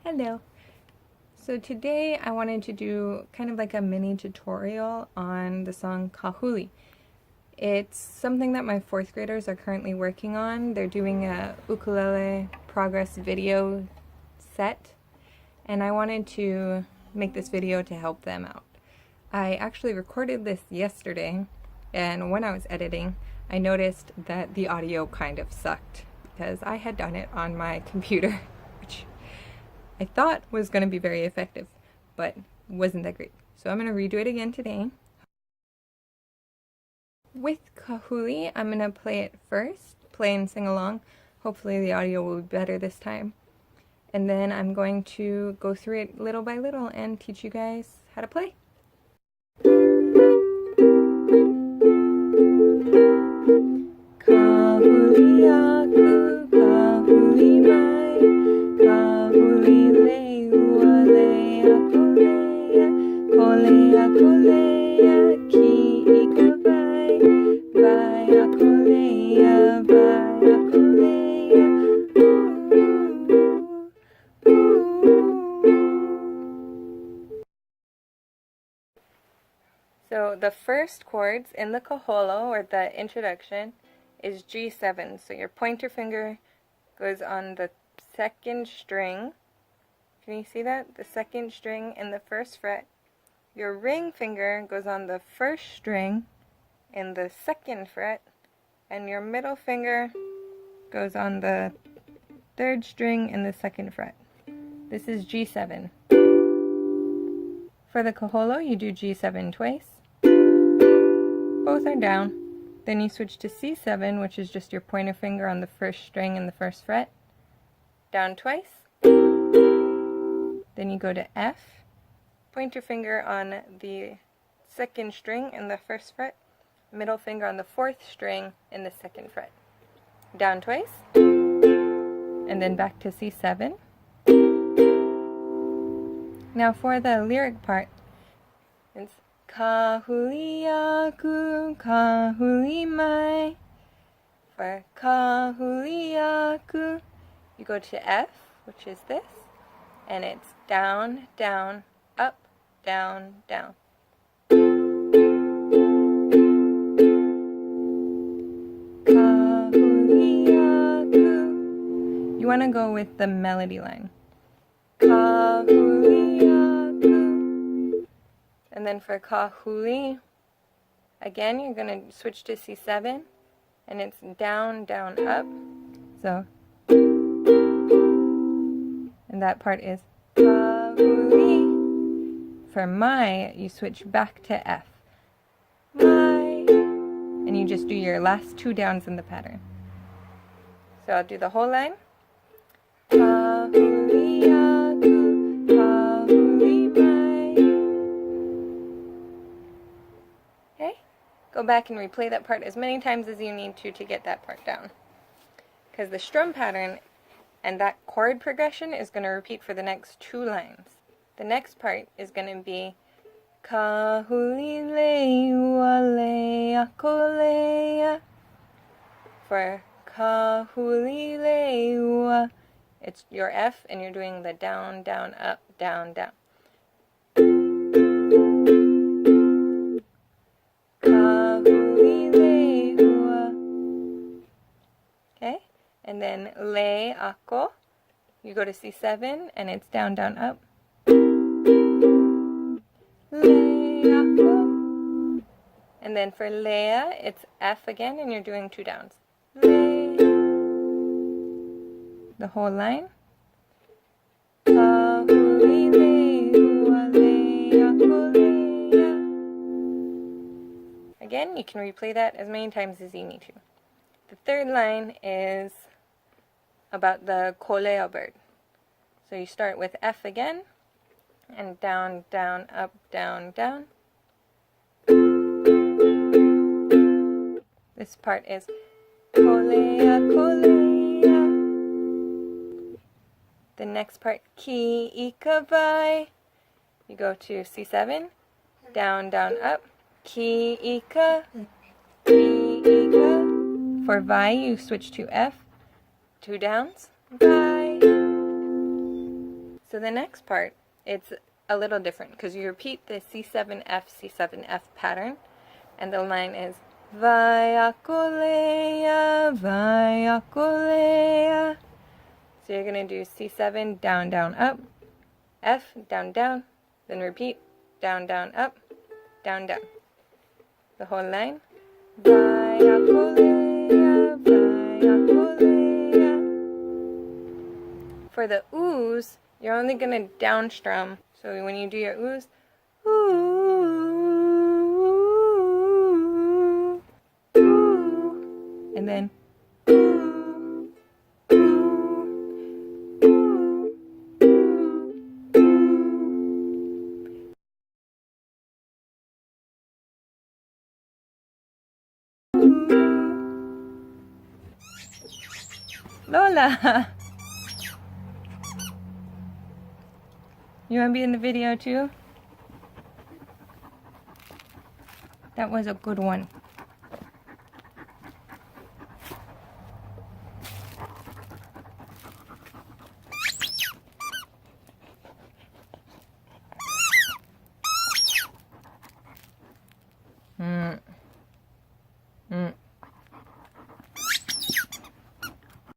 Hello. So today I wanted to do kind of like a mini tutorial on the song Kahuli. It's something that my 4th graders are currently working on. They're doing a ukulele progress video set, and I wanted to make this video to help them out. I actually recorded this yesterday, and when I was editing, I noticed that the audio kind of sucked because I had done it on my computer, which I thought was going to be very effective, but wasn't that great. So I'm going to redo it again today. With Kahuli, I'm going to play it first, play and sing along. Hopefully the audio will be better this time. And then I'm going to go through it little by little and teach you guys how to play. Kahuli aku, kahuli mai, kahuli le uale akolea, kolea kolea ki ika vai, vai akolea, vai akolea, oooooooooo. So the first chords in the kaholo, or the introduction, is G7. So your pointer finger goes on the 2nd string. Can you see that? The 2nd string in the 1st fret. Your ring finger goes on the 1st string in the 2nd fret. And your middle finger goes on the 3rd string in the 2nd fret. This is G7. For the kaholo, you do G7 twice. Both are down. Then you switch to C7, which is just your pointer finger on the 1st string in the 1st fret. Down twice. Then you go to F. Pointer finger on the 2nd string in the 1st fret. Middle finger on the 4th string in the 2nd fret. Down twice. And then back to C7. Now for the lyric part, it's Kahuli aku, kahuli mai. For kahuli aku, you go to F, which is this, and it's down, down, up, down, down. Kahuli aku. You want to go with the melody line. Kahuli aku. And then for kahuli, again, you're going to switch to C7, and it's down, down, up. So, and that part is kahuli. For mai, you switch back to F. Mai. And you just do your last 2 downs in the pattern. So I'll do the whole line. Kahuli aku, kahuli mai. Go back and replay that part as many times as you need to get that part down. Because the strum pattern and that chord progression is going to repeat for the next 2 lines. The next part is going to be Kahuli le uale akolea. For kahuli le ua, it's your F and you're doing the down, down, up, down, down. And then le ako, you go to C7 and it's down, down, up. Le ako. And then for lea, it's F again and you're doing 2 downs. Le. The whole line. Kahuli le uale akolea. Again, you can replay that as many times as you need to. The 3rd line is about the Kolea bird. So you start with F again, and down, down, up, down, down. This part is Kolea, kolea. The next part, ki ika vai. You go to C7, down, down, up. Ki ika, ki ika. For vai, you switch to F. 2 downs, vai. So the next part, it's a little different because you repeat the C7F pattern, and the line is vai akolea, vai akolea. So you're going to do C7, down, down, up, F, down, down, then repeat, down, down, up, down, down. The whole line. Vai akolea, vai akolea. For the oohs, you're only going to down strum. So when you do your oohs, ooh, ooh, and then ooh, ooh, ooh, ooh. Lola! You want to be in the video too? That was a good one.